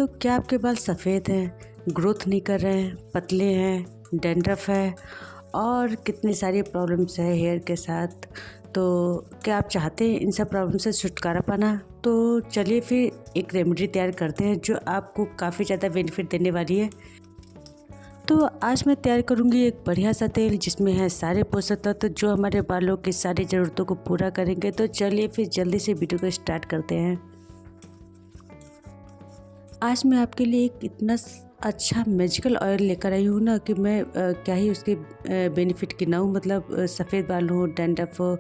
तो क्या आपके बाल सफ़ेद हैं, ग्रोथ नहीं कर रहे हैं, पतले हैं, डैंड्रफ है और कितनी सारी प्रॉब्लम्स है हेयर के साथ। तो क्या आप चाहते हैं इन सब प्रॉब्लम से छुटकारा पाना? तो चलिए फिर एक रेमेडी तैयार करते हैं जो आपको काफ़ी ज़्यादा बेनिफिट देने वाली है। तो आज मैं तैयार करूंगी एक बढ़िया सा तेल जिसमें है सारे पोषक तत्व जो हमारे बालों की सारी ज़रूरतों को पूरा करेंगे। तो चलिए फिर जल्दी से वीडियो को स्टार्ट करते हैं। आज मैं आपके लिए एक इतना अच्छा मैजिकल ऑयल लेकर आई हूँ ना कि मैं क्या ही उसके बेनिफिट गिनाऊँ। मतलब सफ़ेद बाल हो, डैंड्रफ हो,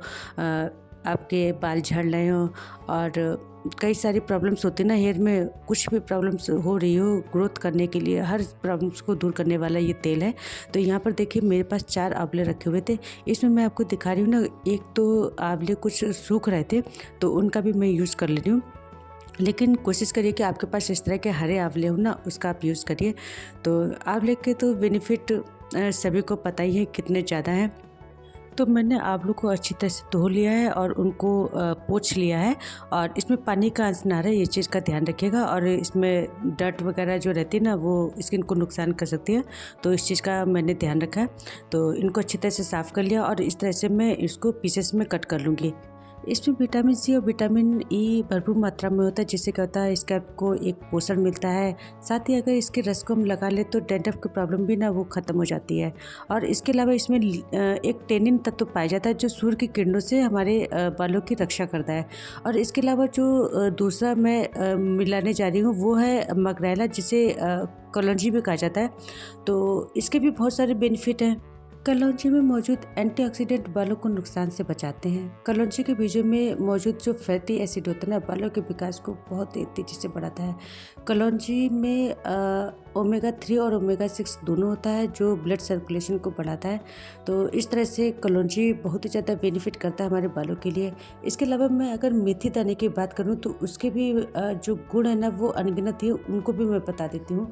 आपके बाल झड़ रहे हो और कई सारी प्रॉब्लम्स होती है ना हेयर में, कुछ भी प्रॉब्लम्स हो रही हो ग्रोथ करने के लिए, हर प्रॉब्लम्स को दूर करने वाला ये तेल है। तो यहाँ पर देखिए मेरे पास 4 आंवले रखे हुए थे। इसमें मैं आपको दिखा रही हूँ ना, एक तो आंवले कुछ सूख रहे थे तो उनका भी मैं यूज़ कर ले रही हूँ। लेकिन कोशिश करिए कि आपके पास इस तरह के हरे आंवले हो ना, उसका आप यूज़ करिए। तो आंवले के तो बेनिफिट सभी को पता ही है कितने ज़्यादा हैं। तो मैंने आंवलों को अच्छी तरह से धो लिया है और उनको पोंछ लिया है और इसमें पानी का अंश ना रहे, ये चीज़ का ध्यान रखिएगा। और इसमें डर्ट वगैरह जो रहती है ना, वो स्किन को नुकसान कर सकती है, तो इस चीज़ का मैंने ध्यान रखा है। तो इनको अच्छी तरह से साफ़ कर लिया और इस तरह से मैं इसको पीसेस में कट कर लूँगी। इसमें विटामिन सी और विटामिन ई भरपूर मात्रा में होता है, जिससे क्या होता है स्कैल्प को एक पोषण मिलता है। साथ ही अगर इसके रस को हम लगा ले तो डैंड्रफ की प्रॉब्लम भी ना वो ख़त्म हो जाती है। और इसके अलावा इसमें एक टेनिन तत्व पाया जाता है जो सूर्य की किरणों से हमारे बालों की रक्षा करता है। और इसके अलावा जो दूसरा मैं मिलाने जा रही हूँ वो है मगरैला, जिसे कलौंजी भी कहा जाता है। तो इसके भी बहुत सारे बेनिफिट हैं। कलौंजी में मौजूद एंटीऑक्सीडेंट बालों को नुकसान से बचाते हैं। कलौंजी के बीजों में मौजूद जो फैटी एसिड होता है ना, बालों के विकास को बहुत तेज़ी से बढ़ाता है। कलौंजी में ओमेगा 3 और ओमेगा 6 दोनों होता है जो ब्लड सर्कुलेशन को बढ़ाता है। तो इस तरह से कलौंजी बहुत ही ज़्यादा बेनिफिट करता है हमारे बालों के लिए। इसके अलावा मैं अगर मेथी दाने की बात करूँ तो उसके भी जो गुण है ना वो अनगिनत है, उनको भी मैं बता देती हूँ।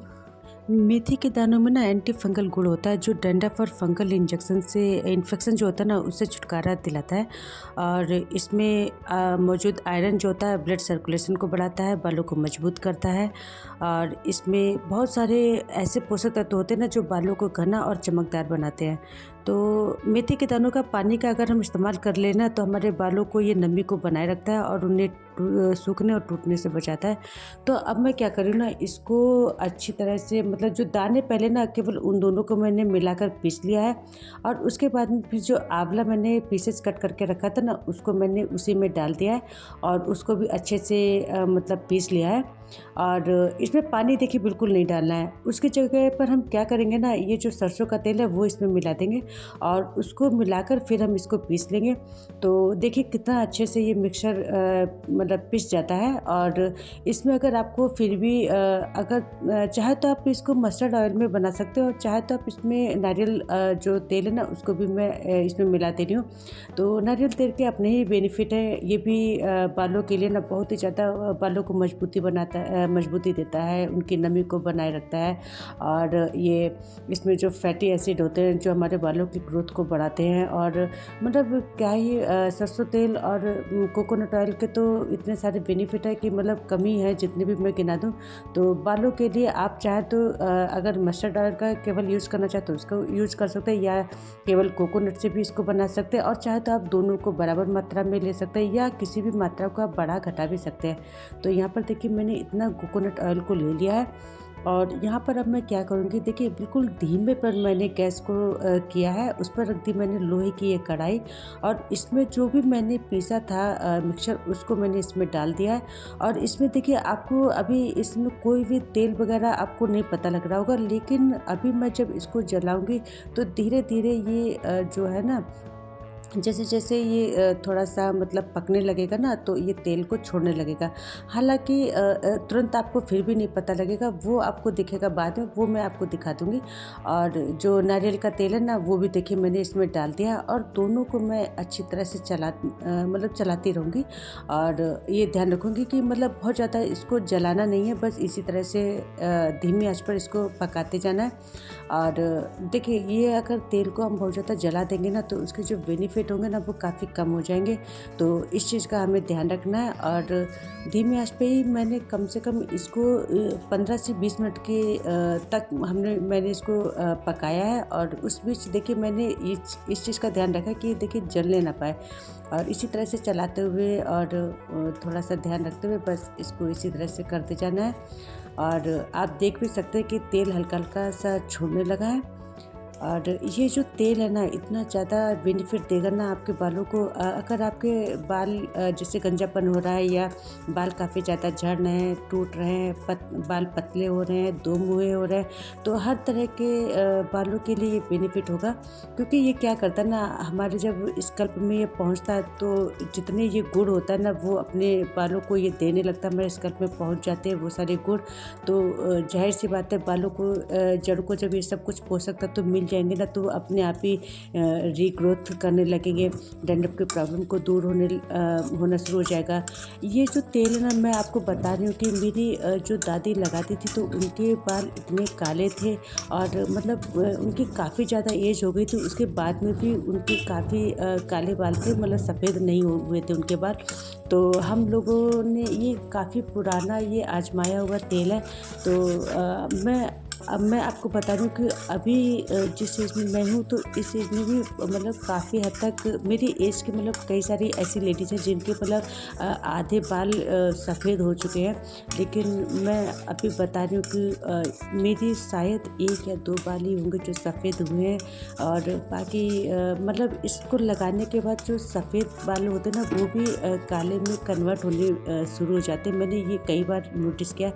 मेथी के दानों में ना एंटी फंगल गुण होता है जो डैंड्रफ और फंगल इन्फेक्शन जो होता है ना उससे छुटकारा दिलाता है। और इसमें मौजूद आयरन जो होता है ब्लड सर्कुलेशन को बढ़ाता है, बालों को मजबूत करता है। और इसमें बहुत सारे ऐसे पोषक तत्व होते हैं ना जो बालों को घना और चमकदार बनाते हैं। तो मेथी के दानों का पानी का अगर हम इस्तेमाल कर लेना तो हमारे बालों को ये नमी को बनाए रखता है और उन्हें सूखने और टूटने से बचाता है। तो अब मैं क्या करूँ ना, इसको अच्छी तरह से मतलब जो दाने पहले ना केवल उन दोनों को मैंने मिलाकर पीस लिया है और उसके बाद में फिर जो आंवला मैंने पीसेस कट करके रखा था ना उसको मैंने उसी में डाल दिया है और उसको भी अच्छे से मतलब पीस लिया है। और इसमें पानी देखिए बिल्कुल नहीं डालना है। उसकी जगह पर हम क्या करेंगे ना, ये जो सरसों का तेल है वो इसमें मिला देंगे और उसको मिलाकर फिर हम इसको पीस लेंगे। तो देखिए कितना अच्छे से ये मिक्सचर मतलब पिस जाता है। और इसमें अगर आपको फिर भी अगर चाहे तो आप इसको मस्टर्ड ऑयल में बना सकते हो और चाहे तो आप इसमें नारियल जो तेल है ना उसको भी मैं इसमें मिला दे रही हूँ। तो नारियल तेल के अपने ही बेनिफिट है, ये भी बालों के लिए ना बहुत ही ज़्यादा बालों को मजबूती देता है, उनकी नमी को बनाए रखता है। और ये इसमें जो फैटी एसिड होते हैं जो हमारे बालों की ग्रोथ को बढ़ाते हैं। और मतलब क्या ही सरसों तेल और कोकोनट ऑयल के तो इतने सारे बेनिफिट है कि मतलब कमी है जितने भी मैं गिना दूँ। तो बालों के लिए आप चाहे तो अगर मस्टर्ड ऑयल का केवल यूज़ करना चाहते हो उसको यूज़ कर सकते हैं, या केवल कोकोनट से भी इसको बना सकते हैं। और चाहे तो आप दोनों को बराबर मात्रा में ले सकते हैं या किसी भी मात्रा को आप बढ़ा घटा भी सकते हैं। तो यहाँ पर देखिए मैंने इतना कोकोनट ऑयल को ले लिया है। और यहाँ पर अब मैं क्या करूँगी, देखिए बिल्कुल धीमे पर मैंने गैस को किया है, उस पर रख दी मैंने लोहे की एक कढ़ाई और इसमें जो भी मैंने पीसा था मिक्सचर उसको मैंने इसमें डाल दिया है। और इसमें देखिए आपको अभी इसमें कोई भी तेल वगैरह आपको नहीं पता लग रहा होगा, लेकिन अभी मैं जब इसको जलाऊंगी तो धीरे धीरे ये जो है ना, जैसे जैसे ये थोड़ा सा मतलब पकने लगेगा ना तो ये तेल को छोड़ने लगेगा। हालांकि तुरंत आपको फिर भी नहीं पता लगेगा, वो आपको दिखेगा बाद में, वो मैं आपको दिखा दूँगी। और जो नारियल का तेल है ना वो भी देखिए मैंने इसमें डाल दिया और दोनों को मैं अच्छी तरह से मतलब चलाती रहूँगी। और ये ध्यान रखूँगी कि मतलब बहुत ज़्यादा इसको जलाना नहीं है, बस इसी तरह से धीमी आंच पर इसको पकाते जाना है। और देखिए ये अगर तेल को हम बहुत ज़्यादा जला देंगे ना तो उसके जो बेनिफिट बेनिफिट होंगे ना वो काफ़ी कम हो जाएंगे। तो इस चीज़ का हमें ध्यान रखना है। और धीमी आंच पे ही मैंने कम से कम इसको 15 से 20 मिनट के तक मैंने इसको पकाया है। और उस बीच देखिए मैंने इस चीज़ का ध्यान रखा कि देखिए जलने ना पाए, और इसी तरह से चलाते हुए और थोड़ा सा ध्यान रखते हुए बस इसको इसी तरह से करते जाना है। और आप देख भी सकते हैं कि तेल हल्का हल्का सा छोड़ने लगा है। और ये जो तेल है ना इतना ज़्यादा बेनिफिट देगा ना आपके बालों को। अगर आपके बाल जैसे गंजापन हो रहा है, या बाल काफ़ी ज़्यादा झड़ रहे हैं, टूट रहे हैं, बाल पतले हो रहे हैं, दो मुँहे हो रहे हैं, तो हर तरह के बालों के लिए ये बेनिफिट होगा। क्योंकि ये क्या करता है ना, हमारे जब स्कल्प में ये पहुंचता है तो जितने ये गुण होता है ना वो अपने बालों को ये देने लगता है, हमारे स्कल्प में पहुंच जाते हैं वो सारे गुण। तो जाहिर सी बात है बालों को जड़ को जब ये सब कुछ पोषक तत्व मिल जाएंगे ना तो अपने आप ही रीग्रोथ करने लगेंगे, डैंड्रफ की प्रॉब्लम को दूर होना शुरू हो जाएगा। ये जो तेल है ना मैं आपको बता रही हूँ कि मेरी जो दादी लगाती थी तो उनके बाल इतने काले थे, और मतलब उनकी काफ़ी ज़्यादा एज हो गई थी, उसके बाद में भी उनके काफ़ी काले बाल थे, मतलब सफ़ेद नहीं हुए थे उनके बाल। तो हम लोगों ने ये काफ़ी पुराना ये आजमाया हुआ तेल है। तो मैं आपको बता दूं कि अभी जिस एज में मैं हूँ तो इस एज में भी मतलब काफ़ी हद तक मेरी एज के मतलब कई सारी ऐसी लेडीज़ हैं जिनके मतलब आधे बाल सफ़ेद हो चुके हैं। लेकिन मैं अभी बता रही हूँ कि मेरी शायद 1 या 2 बाल ही होंगे जो सफ़ेद हुए हैं, और बाकी मतलब इसको लगाने के बाद जो सफ़ेद बाल होते हैं ना वो भी काले में कन्वर्ट होने शुरू हो जाते हैं। मैंने ये कई बार नोटिस किया।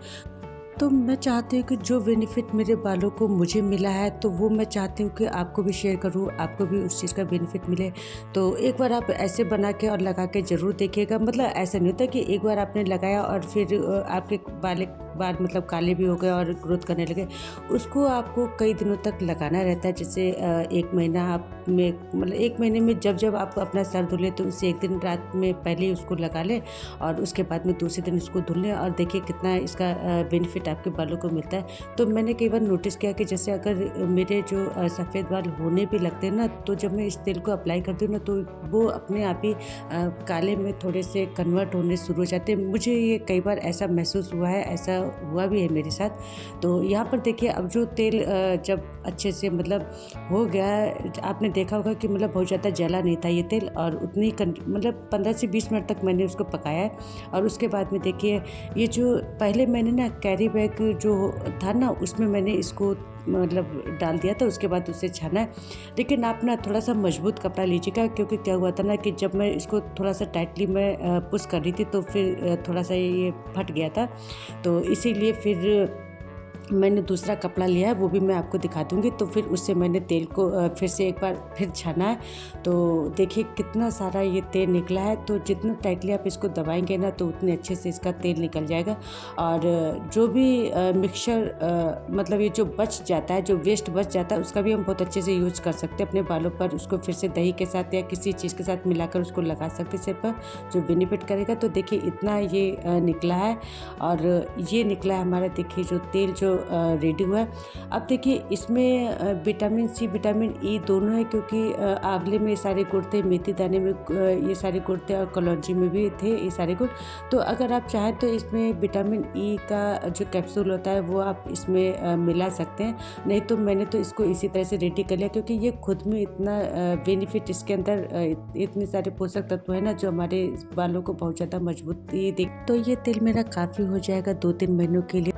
तो मैं चाहती हूँ कि जो बेनिफिट मेरे बालों को मुझे मिला है तो वो मैं चाहती हूँ कि आपको भी शेयर करूँ, आपको भी उस चीज़ का बेनिफिट मिले। तो एक बार आप ऐसे बना के और लगा के ज़रूर देखिएगा। मतलब ऐसा नहीं होता कि एक बार आपने लगाया और फिर आपके बाल मतलब काले भी हो गए और ग्रोथ करने लगे। उसको आपको कई दिनों तक लगाना रहता है। जैसे 1 महीना आप में मतलब 1 महीने में जब आप अपना सर धुलें तो उससे 1 दिन रात में पहले ही उसको लगा लें, और उसके बाद में दूसरे दिन उसको धुल लें, और देखिए कितना इसका बेनिफिट आपके बालों को मिलता है। तो मैंने कई बार नोटिस किया कि जैसे अगर मेरे जो सफ़ेद बाल होने भी लगते हैं ना, तो जब मैं इस तेल को अप्लाई करती हूँ ना तो वो अपने आप ही काले में थोड़े से कन्वर्ट होने शुरू हो जाते हैं। मुझे ये कई बार ऐसा महसूस हुआ है, ऐसा हुआ भी है मेरे साथ। तो यहाँ पर देखिए अब जो तेल जब अच्छे से मतलब हो गया, आपने देखा होगा कि मतलब बहुत ज़्यादा जला नहीं था ये तेल, और उतनी मतलब 15 से 20 मिनट तक मैंने उसको पकाया है। और उसके बाद में देखिए ये जो पहले मैंने ना कैरी बैग जो था ना उसमें मैंने इसको मतलब डाल दिया था, उसके बाद उसे छाना है। लेकिन आप ना थोड़ा सा मजबूत कपड़ा लीजिएगा, क्योंकि क्या हुआ था ना कि जब मैं इसको थोड़ा सा टाइटली मैं पुश कर रही थी तो फिर थोड़ा सा ये फट गया था। तो इसीलिए फिर मैंने दूसरा कपड़ा लिया है, वो भी मैं आपको दिखा दूँगी। तो फिर उससे मैंने तेल को फिर से एक बार फिर छाना है। तो देखिए कितना सारा ये तेल निकला है। तो जितना टाइटली आप इसको दबाएंगे ना तो उतने अच्छे से इसका तेल निकल जाएगा। और जो भी मिक्सचर मतलब ये जो बच जाता है, जो वेस्ट बच जाता है, उसका भी हम बहुत अच्छे से यूज़ कर सकते हैं अपने बालों पर। उसको फिर से दही के साथ या किसी चीज़ के साथ मिलाकर उसको लगा सकते हैं सिर पर, जो बेनिफिट करेगा। तो देखिए इतना ये निकला है, और ये निकला है हमारा देखिए जो तेल जो रेडी हुआ है। अब देखिए इसमें विटामिन सी विटामिन ई दोनों है, क्योंकि आंवले में ये सारे गुण थे, मेथी दाने में ये सारे गुण थे, और कलौंजी में भी थे ये सारे गुण। तो अगर आप चाहें तो इसमें विटामिन ई का जो कैप्सूल होता है वो आप इसमें मिला सकते हैं। नहीं तो मैंने तो इसको इसी तरह से रेडी कर लिया, क्योंकि ये खुद में इतना बेनिफिट, इसके अंदर इतने सारे पोषक तत्व है ना जो हमारे बालों को बहुत ज़्यादा मजबूती दे। तो ये तेल मेरा काफ़ी हो जाएगा 2-3 महीनों के लिए।